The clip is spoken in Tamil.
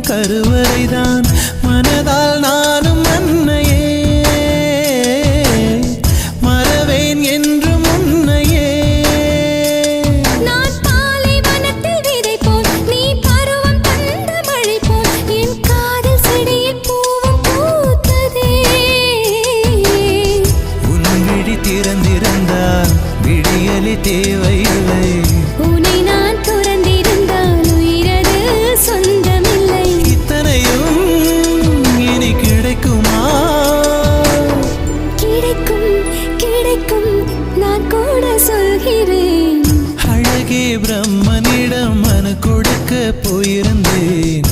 கருவறைதான் மனதால் நானும் அன்னையே மறவேன் என்று முன்னையே நான் பாலை வனத்தில் விதை போல் நீ பருவம் தந்த மழை போல் என் காதல் செடியில் பூவும் பூத்ததே உன் விழி திறந்திருந்தால் விடியலி தேவையில்லை உன்னை நான் துறந்திருந்தால் உயிரது சொந்தமில்லை இத்தனையும் இனி கிடைக்குமா கிடைக்கும் கிடைக்கும் நான் கூட சொல்கிறேன் அழகே பிரம்மனிடம் மனு கொடுக்க போயிருந்தேன்